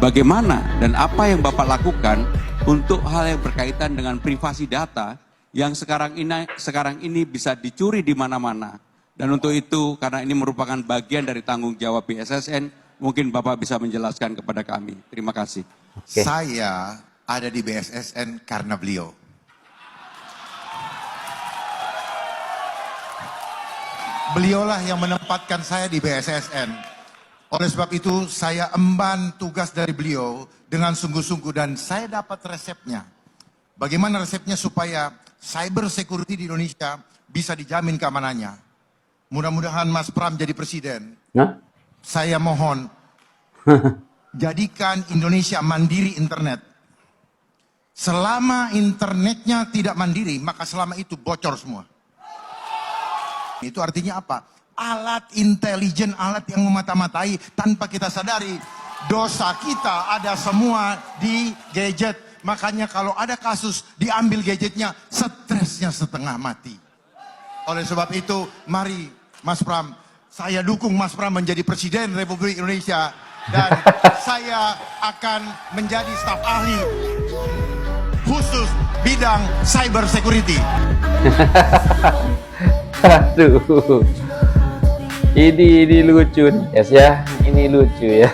bagaimana dan apa yang Bapak lakukan untuk hal yang berkaitan dengan privasi data yang sekarang ini bisa dicuri di mana-mana. Dan untuk itu, karena ini merupakan bagian dari tanggung jawab BSSN, mungkin Bapak bisa menjelaskan kepada kami. Terima kasih. Oke. Saya ada di BSSN karena beliau. Beliaulah yang menempatkan saya di BSSN. Oleh sebab itu saya emban tugas dari beliau dengan sungguh-sungguh dan saya dapat resepnya. Bagaimana resepnya supaya cyber security di Indonesia bisa dijamin keamanannya. Mudah-mudahan Mas Pram jadi presiden. Hah? Saya mohon jadikan Indonesia mandiri internet. Selama internetnya tidak mandiri, maka selama itu bocor semua. Itu artinya apa? Alat intelijen, alat yang memata-matai tanpa kita sadari. Dosa kita ada semua di gadget. Makanya kalau ada kasus diambil gadgetnya, stresnya setengah mati. Oleh sebab itu, mari Mas Pram, saya dukung Mas Pram menjadi Presiden Republik Indonesia. Dan saya akan menjadi staf ahli khusus bidang cyber security. Aduh, ini lucu yes ya, ini lucu ya.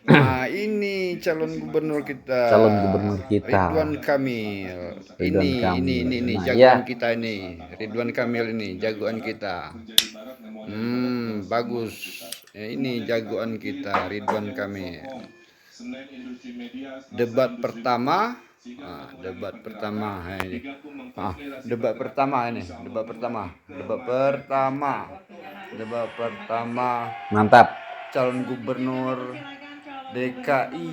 Nah, ini calon gubernur kita. Calon gubernur kita. Ridwan Kamil. Ridwan Kamil. Ini Nah, jagoan ya. kita ini. Ridwan Kamil ini jagoan kita. Bagus. Ya, ini jagoan kita, Ridwan Kamil. Debat pertama. Debat pertama ini. Debat pertama. Mantap. Calon gubernur DKI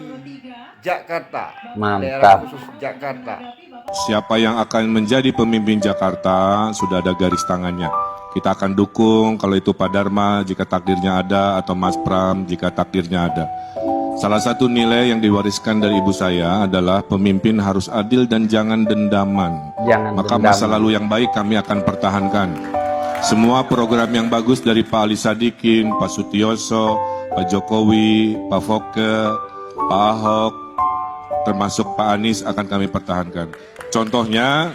Jakarta. Daerah Mantap. khusus Jakarta. Siapa yang akan menjadi pemimpin Jakarta sudah ada garis tangannya. Kita akan dukung kalau itu Pak Dharma jika takdirnya ada atau Mas Pram jika takdirnya ada. Salah satu nilai yang diwariskan dari ibu saya adalah pemimpin harus adil dan jangan dendaman. Maka masa lalu yang baik kami akan pertahankan. Semua program yang bagus dari Pak Ali Sadikin, Pak Sutioso, Pak Jokowi, Pak Foke, Pak Ahok, termasuk Pak Anies akan kami pertahankan. Contohnya,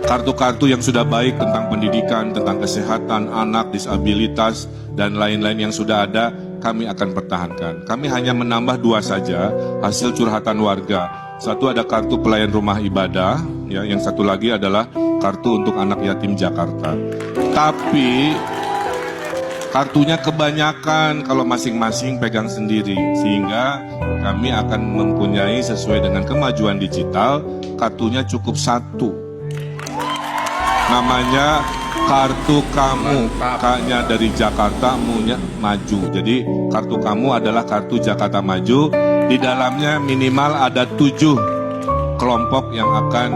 kartu-kartu yang sudah baik tentang pendidikan, tentang kesehatan, anak, disabilitas, dan lain-lain yang sudah ada, kami akan pertahankan. Kami hanya menambah 2 saja, hasil curhatan warga. Satu ada kartu pelayan rumah ibadah, ya, yang satu lagi adalah kartu untuk anak yatim Jakarta. Tapi kartunya kebanyakan kalau masing-masing pegang sendiri, sehingga kami akan mempunyai sesuai dengan kemajuan digital, kartunya cukup 1. Namanya kartu kamu, kaknya dari Jakarta maju. Jadi kartu kamu adalah kartu Jakarta Maju. Di dalamnya minimal ada 7 kelompok yang akan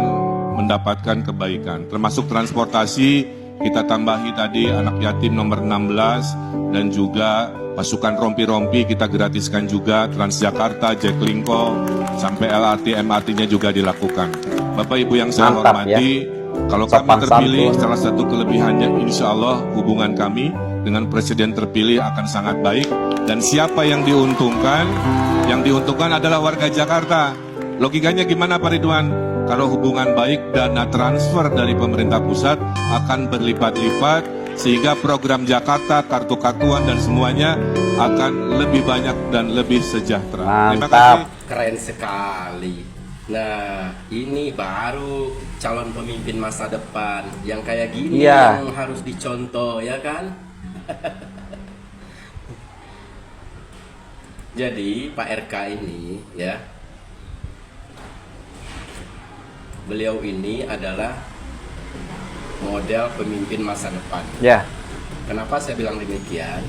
mendapatkan kebaikan. Termasuk transportasi, kita tambahi tadi anak yatim nomor 16 dan juga pasukan rompi-rompi kita gratiskan juga, Transjakarta, Jaklingko, sampai LRT, MRT-nya juga dilakukan. Bapak Ibu yang saya hormati, kalau kami terpilih, salah satu kelebihannya insya Allah hubungan kami dengan presiden terpilih akan sangat baik. Dan siapa yang diuntungkan? Yang diuntungkan adalah warga Jakarta. Logikanya gimana Pak Ridwan? Kalau hubungan baik, dana transfer dari pemerintah pusat akan berlipat-lipat, sehingga program Jakarta, kartu-kartuan dan semuanya akan lebih banyak dan lebih sejahtera. Terima kasih. Keren sekali. Nah, ini baru calon pemimpin masa depan yang kayak gini yang harus dicontoh, ya kan? Jadi Pak RK ini, ya, beliau ini adalah model pemimpin masa depan. Ya. Kenapa saya bilang demikian?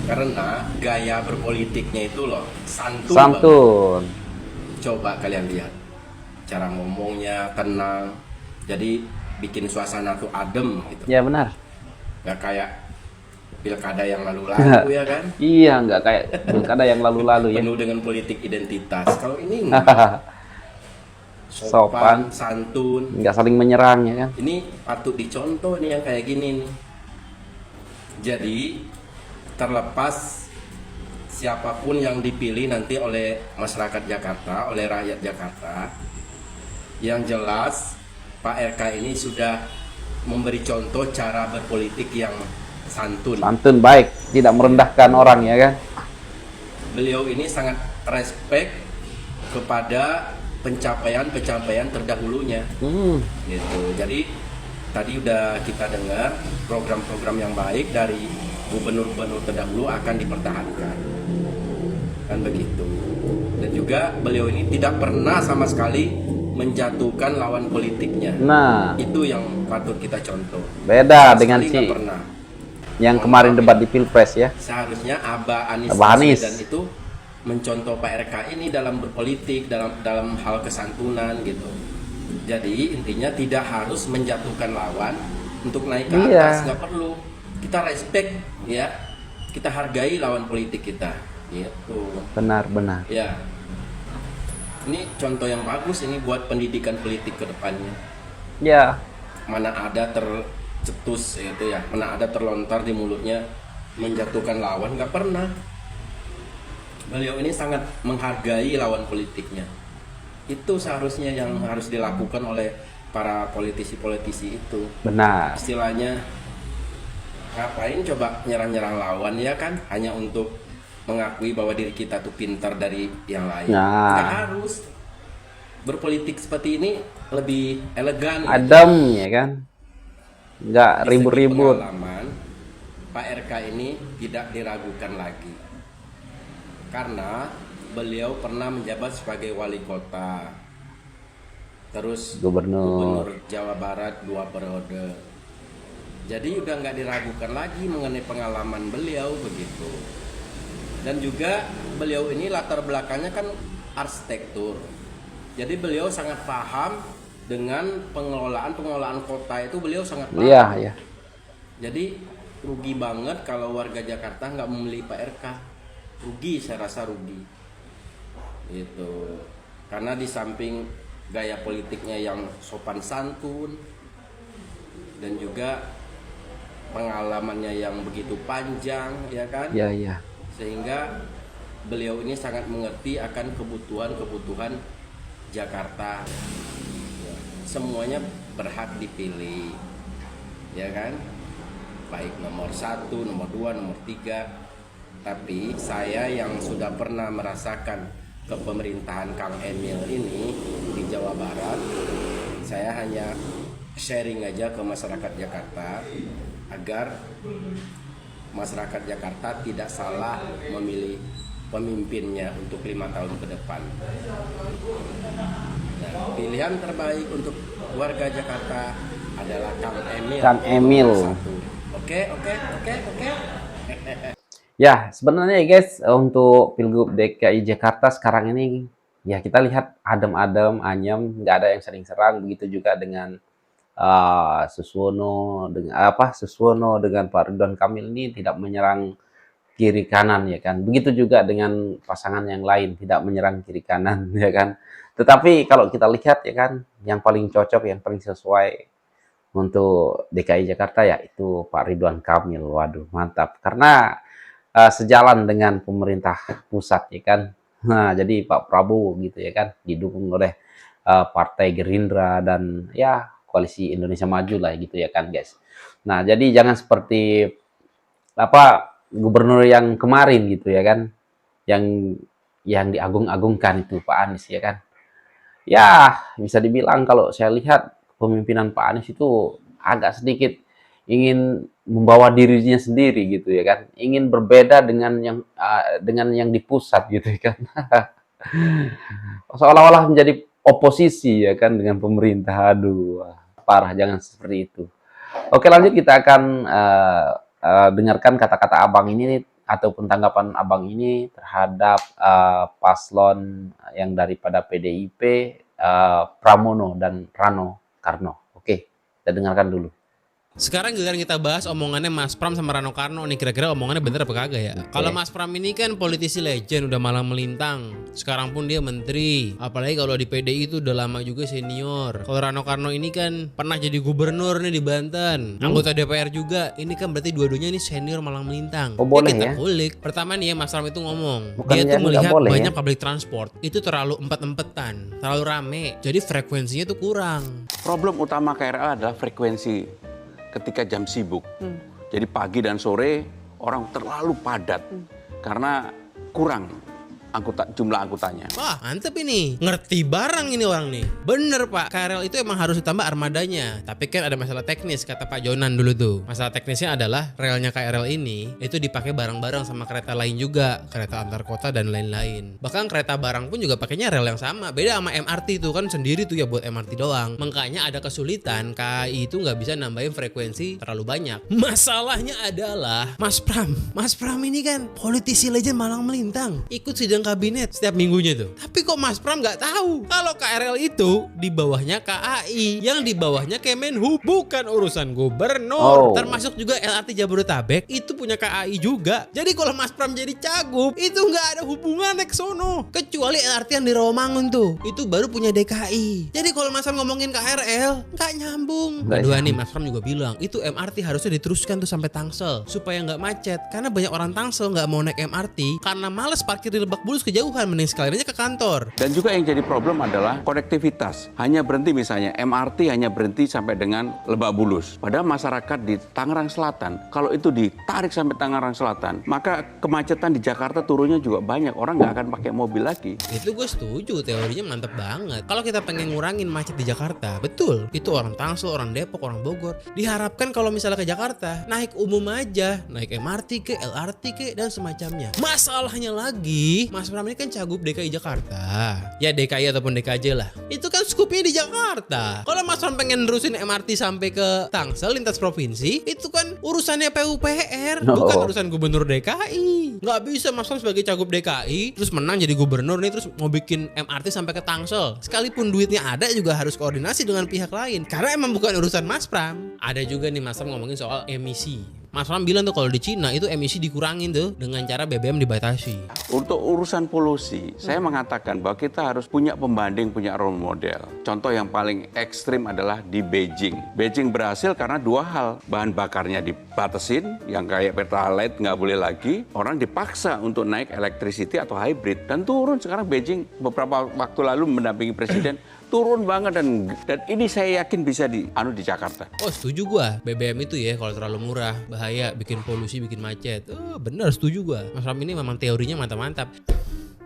Karena gaya berpolitiknya itu loh santun. Santun. Coba kalian lihat cara ngomongnya tenang, jadi bikin suasana tuh adem gitu. Ya benar. Gak kayak pilkada yang lalu-lalu ya kan? Iya, nggak kayak pilkada yang lalu-lalu ya. Penuh dengan politik identitas. Kalau ini enggak. Sopan, santun, nggak saling menyerang ya kan? Ini patut dicontoh nih yang kayak gini nih. Jadi terlepas siapapun yang dipilih nanti oleh masyarakat Jakarta, oleh rakyat Jakarta, yang jelas Pak RK ini sudah memberi contoh cara berpolitik yang santun. Santun, baik, tidak merendahkan orang ya kan. Beliau ini sangat respect kepada pencapaian terdahulunya. Gitu. Jadi tadi udah kita dengar program-program yang baik dari gubernur-gubernur terdahulu akan dipertahankan, kan begitu. Dan juga beliau ini tidak pernah sama sekali menjatuhkan lawan politiknya. Nah, Itu yang patut kita contoh. beda Sama dengan sekali nggak pernah. yang kemarin debat di Pilpres ya. Seharusnya Abah Anies Abah Anies. Baswedan itu mencontoh Pak RK ini dalam berpolitik, dalam hal kesantunan gitu. Jadi intinya tidak harus menjatuhkan lawan untuk naik ke atas, nggak perlu. Kita respect ya, kita hargai lawan politik kita. Gitu. Benar-benar. Ya, ini contoh yang bagus ini buat pendidikan politik ke depannya. Ya, Mana ada tercetus gitu ya, mana ada terlontar di mulutnya menjatuhkan lawan, nggak pernah. Beliau ini sangat menghargai lawan politiknya. Itu seharusnya yang harus dilakukan oleh para politisi-politisi itu. benar. Istilahnya ngapain coba nyerang-nyerang lawan ya kan, hanya untuk mengakui bahwa diri kita tuh pintar dari yang lain. Nah. Nggak harus. Berpolitik seperti ini lebih elegan. Adem ya kan. Nggak Di segi ribut-ribut. pengalaman, Pak RK ini tidak diragukan lagi. Karena beliau pernah menjabat sebagai wali kota. Terus Gubernur. Jawa Barat 2 periode. Jadi udah nggak diragukan lagi mengenai pengalaman beliau begitu. Dan juga beliau ini latar belakangnya kan arsitektur. Jadi beliau sangat paham dengan pengelolaan kota itu, beliau sangat paham. Iya, iya. Jadi rugi banget kalau warga Jakarta nggak memilih Pak RK. Rugi, saya rasa rugi. Itu karena di samping gaya politiknya yang sopan santun dan juga pengalamannya yang begitu panjang, ya kan? Iya, iya. Sehingga beliau ini sangat mengerti akan kebutuhan Jakarta. Ya, semuanya berhak dipilih, ya kan? Baik nomor 1, nomor 2, nomor 3. Tapi saya yang sudah pernah merasakan kepemerintahan Kang Emil ini di Jawa Barat, saya hanya sharing aja ke masyarakat Jakarta agar masyarakat Jakarta tidak salah memilih pemimpinnya untuk 5 tahun ke depan. Nah, pilihan terbaik untuk warga Jakarta adalah Kang Emil. Kang Emil. Oke. Ya, sebenarnya ya guys, untuk Pilgub DKI Jakarta sekarang ini, ya kita lihat adem-adem, anyem, nggak ada yang sering serang. Begitu juga dengan Suswono dengan Pak Ridwan Kamil ini tidak menyerang kiri kanan ya kan. Begitu juga dengan pasangan yang lain tidak menyerang kiri kanan ya kan. Tetapi kalau kita lihat ya kan, yang paling cocok, yang paling sesuai untuk DKI Jakarta ya itu Pak Ridwan Kamil. Waduh, mantap. Karena sejalan dengan pemerintah pusat ya kan. Nah, jadi Pak Prabowo gitu ya kan didukung oleh Partai Gerindra dan ya Koalisi Indonesia Maju lah gitu ya kan guys. Nah, jadi jangan seperti gubernur yang kemarin gitu ya kan, yang diagung-agungkan itu Pak Anies ya kan. Ya, bisa dibilang kalau saya lihat pemimpinan Pak Anies itu agak sedikit ingin membawa dirinya sendiri gitu ya kan, ingin berbeda dengan yang di pusat gitu ya kan. Seolah-olah menjadi oposisi ya kan dengan pemerintah. Aduh, parah, jangan seperti itu. Oke, lanjut kita akan dengarkan kata-kata abang ini ataupun tanggapan abang ini terhadap paslon yang daripada PDIP, Pramono dan Rano Karno. Oke, kita dengarkan dulu. Sekarang giliran kita bahas omongannya Mas Pram sama Rano Karno nih, kira-kira omongannya bener apa kagak ya? Kalau Mas Pram ini kan politisi legend, udah malang melintang. Sekarang pun dia menteri. Apalagi kalau di PDI itu udah lama juga senior. Kalau Rano Karno ini kan pernah jadi gubernur nih di Banten, anggota DPR juga. Ini kan berarti dua-duanya ini senior malang melintang. Oh, boleh kita ya? kulik. Pertama nih ya Mas Pram itu ngomong, Bukan dia tuh nggak melihat boleh banyak ya? public transport itu terlalu empet-empetan, terlalu rame. Jadi frekuensinya tuh kurang. Problem utama KRL adalah frekuensi ketika jam sibuk. Jadi pagi dan sore orang terlalu padat karena kurang jumlah angkutannya. Wah mantep ini, ngerti barang ini orang nih. Bener Pak, KRL itu emang harus ditambah armadanya. Tapi kan ada masalah teknis, kata Pak Jonan dulu tuh. Masalah teknisnya adalah relnya KRL ini itu dipakai bareng-bareng sama kereta lain juga, kereta antar kota dan lain-lain. Bahkan kereta barang pun juga pakainya rel yang sama. Beda sama MRT itu kan sendiri tuh ya buat MRT doang. Makanya ada kesulitan KAI itu nggak bisa nambahin frekuensi terlalu banyak. Masalahnya adalah Mas Pram ini kan politisi legend malang melintang, ikut sidang kabinet setiap minggunya tuh. Tapi kok Mas Pram nggak tahu kalau KRL itu di bawahnya KAI, yang di bawahnya Kemenhub, bukan urusan gubernur. Termasuk juga LRT Jabodetabek itu punya KAI juga. Jadi kalau Mas Pram jadi cagup itu nggak ada hubungan ke sono. Kecuali LRT yang di Rawamangun tuh, itu baru punya DKI. Jadi kalau Mas Pram ngomongin KRL nggak nyambung. Kedua nih Mas Pram juga bilang itu MRT harusnya diteruskan tuh sampai Tangsel supaya nggak macet. Karena banyak orang Tangsel nggak mau naik MRT karena males parkir di Lebak Bulus kejauhan, mending sekalian aja ke kantor. Dan juga yang jadi problem adalah konektivitas. Hanya berhenti misalnya, MRT hanya berhenti sampai dengan Lebak Bulus. Padahal masyarakat di Tangerang Selatan, kalau itu ditarik sampai Tangerang Selatan, maka kemacetan di Jakarta turunnya juga banyak. Orang nggak akan pakai mobil lagi. Itu gue setuju, teorinya mantep banget. Kalau kita pengen ngurangin macet di Jakarta, betul. Itu orang Tangsel, orang Depok, orang Bogor. Diharapkan kalau misalnya ke Jakarta, naik umum aja. Naik MRT ke, LRT ke, dan semacamnya. Masalahnya lagi, Mas Pram ini kan cagup DKI Jakarta. Ya DKI ataupun DKJ lah. Itu kan skupnya di Jakarta. Kalau Mas Pram pengen nerusin MRT sampai ke Tangsel lintas provinsi, itu kan urusannya PUPR, bukan urusan gubernur DKI. Nggak bisa Mas Pram sebagai cagup DKI terus menang jadi gubernur nih terus mau bikin MRT sampai ke Tangsel. Sekalipun duitnya ada juga harus koordinasi dengan pihak lain. Karena emang bukan urusan Mas Pram. Ada juga nih Mas Pram ngomongin soal emisi. Mas Pram bilang tuh kalau di Cina itu emisi dikurangin tuh dengan cara BBM dibatasi. Untuk urusan polusi, saya mengatakan bahwa kita harus punya pembanding, punya role model. Contoh yang paling ekstrim adalah di Beijing. Beijing berhasil karena dua hal. Bahan bakarnya dibatasin, yang kayak Pertalite nggak boleh lagi. Orang dipaksa untuk naik electricity atau hybrid. Dan turun sekarang Beijing beberapa waktu lalu mendampingi presiden. Turun banget dan ini saya yakin bisa di Jakarta. Oh setuju gua, BBM itu ya kalau terlalu murah bahaya, bikin polusi, bikin macet. Oh bener, setuju gua. Mas Pram ini memang teorinya mantap-mantap.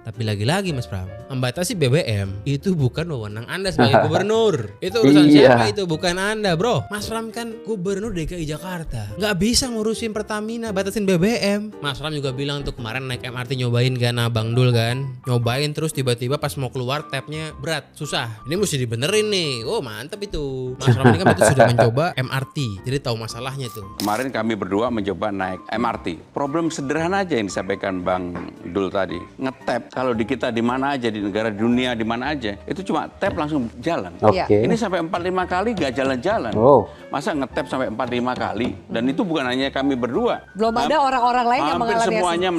Tapi lagi-lagi Mas Pram, membatasi BBM itu bukan wewenang Anda sebagai gubernur. Itu urusan siapa itu, bukan Anda bro. Mas Pram kan gubernur DKI Jakarta, nggak bisa ngurusin Pertamina batasin BBM. Mas Pram juga bilang tuh kemarin naik MRT nyobain kan Bang Dul kan. Nyobain terus tiba-tiba pas mau keluar tabnya berat, susah. Ini mesti dibenerin nih. Oh mantap itu. Mas Pram ini kan betul sudah mencoba MRT, jadi tahu masalahnya tuh. Kemarin kami berdua mencoba naik MRT. Problem sederhana aja yang disampaikan Bang Dul tadi. Ngetap. Kalau di kita di mana aja, di negara dunia di mana aja, itu cuma tap langsung jalan. Ini sampai 4-5 kali gak jalan-jalan. Masa ngetap sampai 4-5 kali? Dan itu bukan hanya kami berdua. Belum ada orang-orang lain yang mengalami semuanya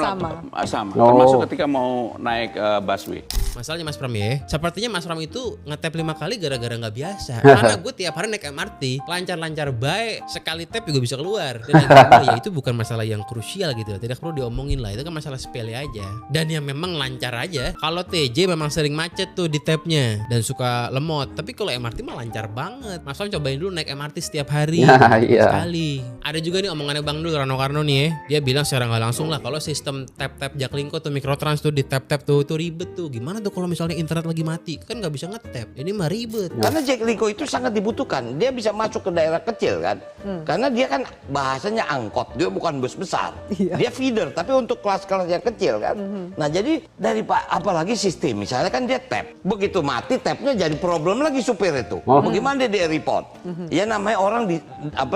sama. Termasuk ketika mau naik busway. Masalahnya Mas Pram ya, sepertinya Mas Pram itu ngetap 5 kali gara-gara nggak biasa. Karena gue tiap hari naik MRT, lancar-lancar baik, sekali tap juga bisa keluar. Dan yang kedua, ya itu bukan masalah yang krusial gitu, tidak perlu diomongin lah. Itu kan masalah sepele aja. Dan yang memang lancar aja. Kalau TJ memang sering macet tuh di tapnya dan suka lemot. Tapi kalau MRT mah lancar banget. Mas Pram cobain dulu naik MRT setiap hari sekali. Ada juga nih omongannya Bang Dul Rano Karno nih ya. Dia bilang secara nggak langsung lah kalau sistem tap-tap Jaklingko tuh Mikrotrans tuh di tap-tap tuh itu ribet tuh. Gimana tuh kalau misalnya internet lagi mati kan nggak bisa ngetap, ini mah ribet. Karena Jaklingko itu sangat dibutuhkan, dia bisa masuk ke daerah kecil kan, karena dia kan bahasanya angkot, dia bukan bus besar, dia feeder, tapi untuk kelas-kelas yang kecil kan. Nah jadi dari apalagi sistem, misalnya kan dia tap, begitu mati tapnya jadi problem lagi supir itu, bagaimana dia report? Ya namanya orang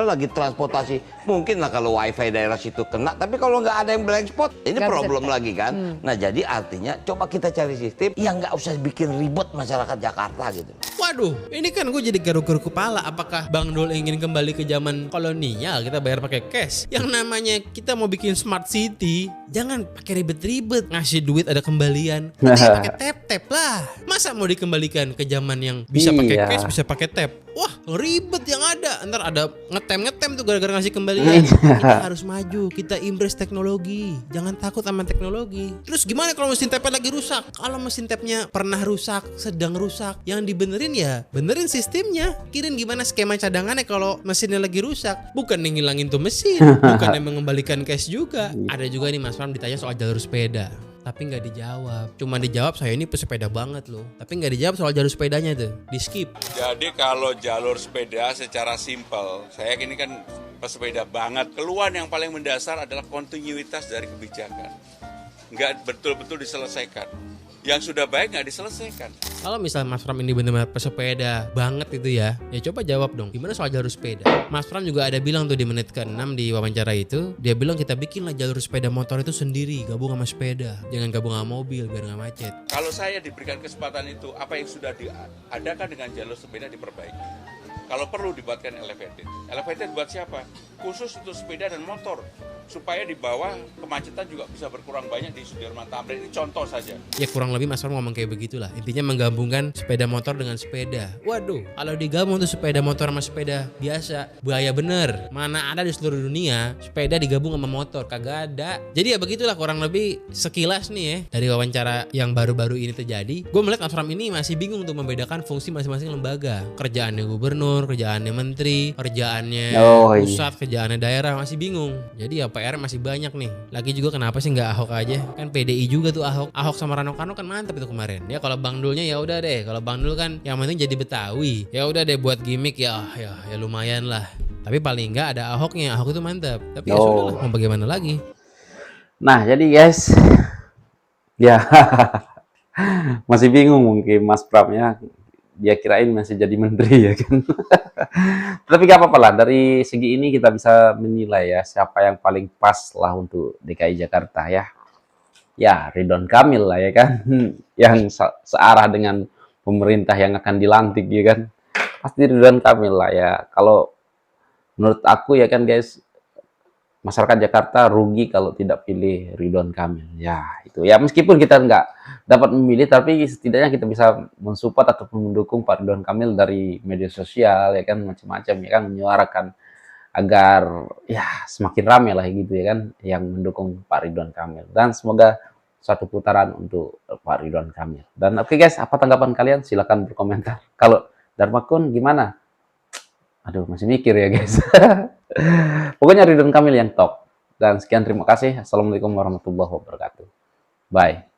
lagi transportasi mungkin lah kalau wifi daerah situ kena, tapi kalau nggak ada yang blank spot, ini Nggak bisa problem di-tap. lagi kan. Nah jadi artinya coba kita cari sistem yang nggak usah bikin ribet masyarakat Jakarta gitu. Waduh, ini kan gue jadi garuk-garuk kepala. Apakah Bang Dul ingin kembali ke zaman kolonial, kita bayar pakai cash? Yang namanya kita mau bikin smart city, jangan pakai ribet-ribet, ngasih duit ada kembalian. Nanti pakai tap-tap lah. Masa mau dikembalikan ke zaman yang bisa pakai Iya. cash, bisa pakai tap? Wah, ribet yang ada. Ntar ada ngetem tuh gara-gara ngasih kembalian. Kita harus maju, kita embrace teknologi. Jangan takut sama teknologi. Terus gimana kalau mesin tapnya lagi rusak? Kalau mesin tapnya pernah rusak, sedang rusak, yang dibenerin ya benerin sistemnya. Kirin gimana skema cadangannya kalau mesinnya lagi rusak? Bukan yang ngilangin tuh mesin, bukan yang mengembalikan cash juga. Ada juga nih Mas Pram ditanya soal jalur sepeda, tapi nggak dijawab. Cuma dijawab saya ini pesepeda banget loh. Tapi nggak dijawab soal jalur sepedanya tuh, di skip. Jadi kalau jalur sepeda secara simpel, saya ini kan pesepeda banget. Keluhan yang paling mendasar adalah kontinuitas dari kebijakan. Nggak betul-betul diselesaikan. Yang sudah baik nggak diselesaikan. Kalau misalnya Mas Pram ini benar-benar pesepeda banget itu ya coba jawab dong. Gimana soal jalur sepeda? Mas Pram juga ada bilang tuh di menit ke-6 di wawancara itu, dia bilang kita bikinlah jalur sepeda motor itu sendiri, gabung sama sepeda. Jangan gabung sama mobil biar nggak macet. Kalau saya diberikan kesempatan itu, apa yang sudah diadakan dengan jalur sepeda diperbaiki. Kalau perlu dibuatkan elevated. Elevated buat siapa? Khusus untuk sepeda dan motor. Supaya di bawah kemacetan juga bisa berkurang banyak di Sudirman Tamrin. Ini contoh saja. Ya kurang lebih Mas Pram ngomong kayak begitulah. Intinya menggabungkan sepeda motor dengan sepeda. Waduh, kalau digabung tuh sepeda motor sama sepeda biasa, bahaya bener. Mana ada di seluruh dunia sepeda digabung sama motor? Kagak ada. Jadi ya begitulah kurang lebih sekilas nih ya dari wawancara yang baru-baru ini terjadi. Gue melihat Mas Pram ini masih bingung untuk membedakan fungsi masing-masing lembaga. Kerjaannya gubernur, kerjaannya menteri, kerjaannya pusat, kerjaannya daerah, masih bingung. Jadi ya PR masih banyak nih. Lagi juga kenapa sih nggak Ahok aja? Kan PDI juga tuh Ahok. Ahok sama Rano Karno kan mantap itu kemarin. Ya kalau Bang Dulnya ya udah deh. Kalau Bang Dul kan yang penting jadi Betawi. Ya udah deh buat gimmick ya lumayan lah. Tapi paling nggak ada Ahoknya. Ahok itu mantap. Tapi ya sudah lah, mau bagaimana lagi? Nah, jadi guys, ya masih bingung mungkin Mas Pram ya. Dia kirain masih jadi menteri ya kan. Tapi gak apa-apa lah, dari segi ini kita bisa menilai ya siapa yang paling pas lah untuk DKI Jakarta ya. Ya, Ridwan Kamil lah ya kan. Yang searah dengan pemerintah yang akan dilantik ya kan. Pasti Ridwan Kamil lah ya. Kalau menurut aku ya kan guys, masyarakat Jakarta rugi kalau tidak pilih Ridwan Kamil. Ya, itu. Ya meskipun kita nggak dapat memilih, tapi setidaknya kita bisa mensupport atau mendukung Pak Ridwan Kamil dari media sosial ya kan, macam-macam ya kan, menyuarakan agar ya semakin ramai lah gitu ya kan yang mendukung Pak Ridwan Kamil. Dan semoga satu putaran untuk Pak Ridwan Kamil. Dan oke guys, apa tanggapan kalian? Silakan berkomentar. Kalau Dharma Kun gimana? Aduh, masih mikir ya guys. Pokoknya Ridwan Kamil yang top. Dan sekian, terima kasih. Assalamualaikum warahmatullahi wabarakatuh. Bye.